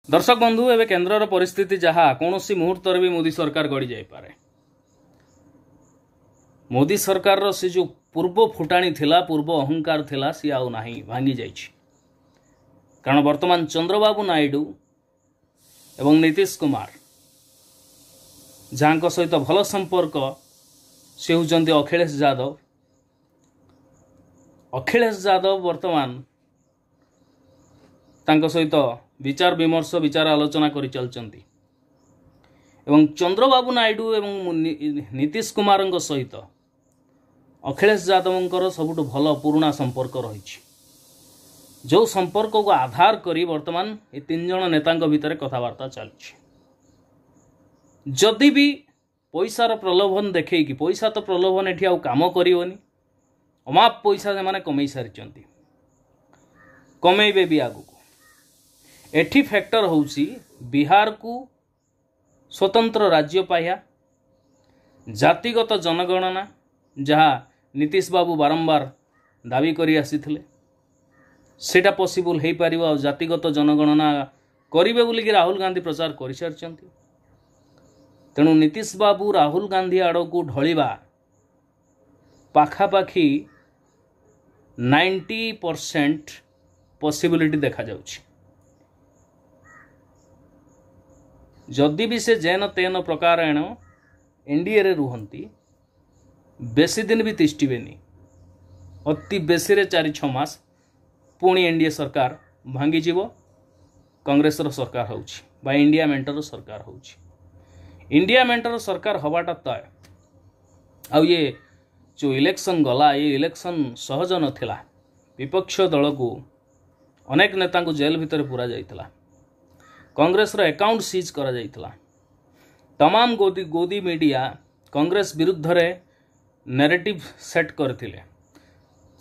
दर्शक बंधु एवं केन्द्र परिस्थिति जहाँ कौन सी मुहूर्त भी मोदी सरकार गड़ी जापे। मोदी सरकार रो से जो पूर्व फुटाणी थिला पूर्व अहंकार थिला सी आउ नाही भांगी जाइछि। कारण वर्तमान चंद्रबाबू नायडू एवं नीतीश कुमार जहाँ सहित भल संपर्क से होउचंती अखिलेश यादव वर्तमान तांको सहित विचार विमर्श विचार आलोचना करि चलचंती एवं चंद्रबाबू नायडू एवं नीतीश कुमार सहित अखिलेश यादव सबुठ भल पुराणा संपर्क रही जो संपर्क को आधार करी वर्तमान ये तीन जन नेता भितर कथबार्ता चलछि। जदि भी पैसार प्रलोभन देखे कि पैसा तो प्रलोभन एठी आउ काम करिवनी अमाप पैसा से कमई सारी कमेबे भी आगु एठी फैक्टर होउसी बिहार को स्वतंत्र राज्य पाया जातिगत जनगणना जहाँ नीतीश बाबू बारंबार दाबी करी आसीथिले सेटा पॉसिबल हो पार आ जातिगत जनगणना करिवे बोली कि राहुल गांधी प्रचार कर सारिचंती। तेणु नीतीश बाबू राहुल गांधी आड़ को ढलिबा पाखापाखि 90% पॉसिबिलिटी देखा जाउछि। जदि भी से जेन तेन प्रकार एनडीए रे रुहंती बेसी दिन भी तिष्टिबेनी अति बेसी रे 4-6 मास पुणी एनडीए सरकार भांगी जीव कांग्रेस रो सरकार होउछि बा इंडिया मेंटर सरकार होउछि। इंडिया मेंटर सरकार हवाटा तय आ ये जो इलेक्शन गला ये इलेक्शन सहज नथिला। विपक्ष दल को अनेक नेता को जेल भितर पूरा जाइतला कांग्रेस रो अकाउंट सीज करा जाइतला। तमाम गोदी मीडिया कांग्रेस विरुद्ध रे नैरेटिव सेट करथिले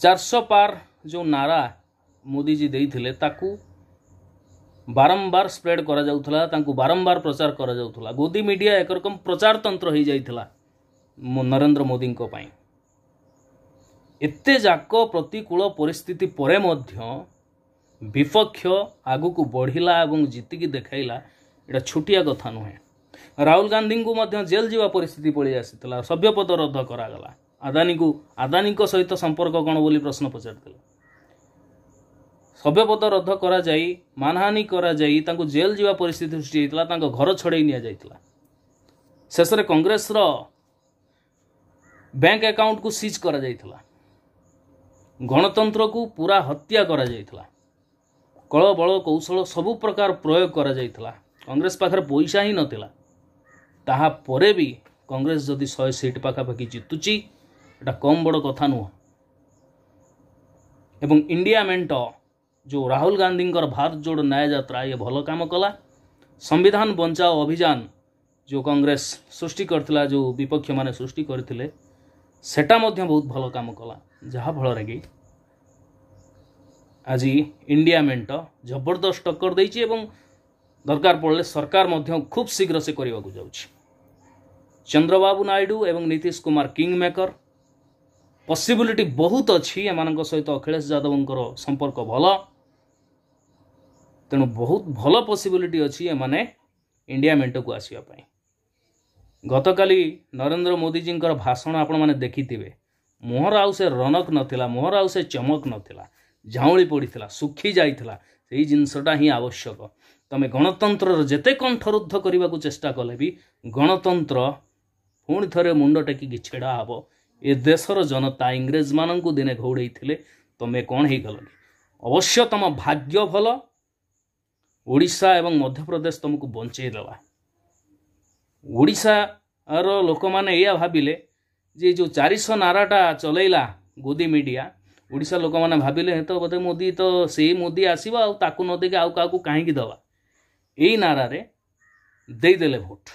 400 पार जो नारा मोदी जी देइथिले ताकू बारंबार स्प्रेड करा जाउथला तांकू बारंबार प्रचार करा जाउथला। गोदी मीडिया एक रकम प्रचार तंत्र हो जाइथिला नरेंद्र मोदी को पाई। एते जाक प्रतिकूल परिस्थिति परे मध्य विपक्ष आगु को बढ़िला एवं जीतिकी देखाइला एटा छोटिया कथा नुहे। राहुल गांधी को मध्य जेल जीवा परिस्थिति पड़ी आसीथिला सभ्यपद रद्द करागला। आदानी को सहित संपर्क कौन बोली प्रश्न पचारथिले सभ्यपद रद्द करा जाई मानहानि करा जाई तांको जेल जीवा परिस्थिति सृष्टि होइतला तांको घर छड़े निया जाइतला। शेष रे कांग्रेस रो बैंक अकाउंट को सीज करा जाइतला गणतंत्र को पूरा हत्या करा जाइतला कल बल कौशल सबु प्रकार प्रयोग करा जाइतला। कांग्रेस पाखरे पैसा ही नथिला ताहा परे भी कांग्रेस जदि 100 सीट पाखापाखि जितुची एटा कम बड़ कथा नुह। एवं इंडिया मेंट जो राहुल गांधी भारत जोड़ न्याय यात्रा ये भल काम कला। संविधान बचाओ अभियान जो कांग्रेस सृष्टि करथिला जो विपक्ष माने सृष्टि करथिले सेटा मध्य बहुत भल काम कला जहा फल कि आज इंडिया मेंट जबरदस्त टक्कर देइछि एवं दरकार पड़े सरकार मध्य खूब शीघ्र से करने को जाउछि। चंद्रबाबू नायडू एवं Nitish Kumar king maker possibility बहुत अच्छी एमान सहित अखिलेश यादव संपर्क भल तेणु बहुत भल पॉसिबिलिटी अच्छी एमाने इंडिया मेंट को आसवाई। गतकाली नरेंद्र मोदी जी भाषण आपण मैंने देखिथिबे मुहर आउ से रनक नथिला मुहर आउ से चमक नथिला झाउली पड़ीथिला सुखी जाइथिला सेही जिनसटा ही आवश्यक। तमे गणतंत्र जेते कंठरुद्ध करने को चेष्टा कले भी गणतंत्र पुणी थरे मुंड टेकिकी छेड़ा हब। ए देशर जनता इंग्रेज मान को दिने घोड़े तमें कौन हो गल अवश्य तुम भाग्य भल ओडिशा एवं मध्य प्रदेश तुमको बंचेदेला। ओडिशार लोक मैंने या भाविले जे जो 400 नाराटा चलैला गोदी मीडिया ओडिशा लोक मैंने भाविले तो बोधे मोदी तो से मोदी आसवा आकु न देखे आउ क्या कहीं दवा यही नारे देदेले भोट।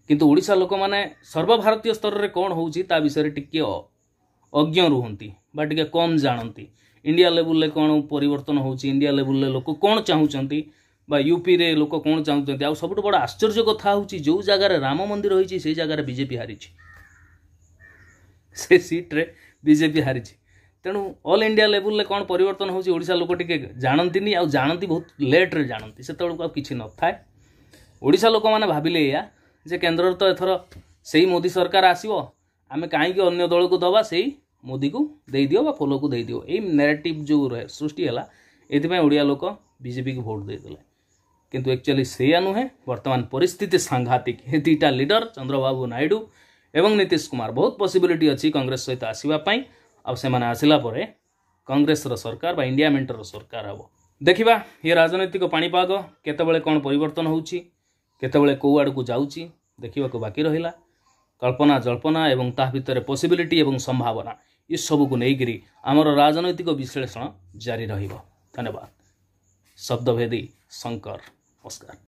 किंतु ओडिशा लोक मैंने सर्वभारतीय स्तर में कौन होउची ता विषय टिके अज्ञ रुहंती बा टिके कम जानती। इंडिया लेवल ले कौन परिवर्तन होउची इंडिया लेवल ले लोक कौन चाहूचंती बा यूपी रे लोक कौन चाहूचंती। आ सबुठ बड़ आश्चर्य कथा होउची जो जगार राम मंदिर होइची से जगार बीजेपी हारिची से सीट रे बीजेपी हारिची तेणु ऑल इंडिया लेवल कौन परिवर्तन होची ओडिशा लोक टिके जानती आउ जानती बहुत लेट रे जानती से तळको किछि न थाए ओडिशा लोक माने भाबिले या जे केंद्र तो एथर सेही मोदी सरकार आसीबो आमे काहे कि अन्य दल को दबा सेही मोदी को दे दियो बा फॉलो को दे दियो ए नैरेटिव जो सृष्टि हला एथिमे ओडिया लोक बीजेपी को वोट दे देले किंतु एक्चुअली सेया नुहे वर्तमान परिस्थिति सांघातिक हे दुईटा लीडर चंद्रबाबू नायडू एवं नीतीश कुमार बहुत पॉसिबिलिटी अच्छी कांग्रेस सहित आसीबा पई अब से माने आसिला परे कांग्रेस रो सरकार बा इंडिया मेंटर सरकार हबो देखिबा ये राजनीतिक पाणीपाग केतेबेले कोन परिवर्तन होउची केतेबेले को आड़ को जाउची देखिबा को बाकी रहिला कल्पना जल्पना एवं ता भितर पॉसिबिलिटी एवं संभावना ये सब को नेइगिरी आमर राजनैतिक विश्लेषण जारी रहिबो धन्यवाद शब्दभेदी शंकर नमस्कार।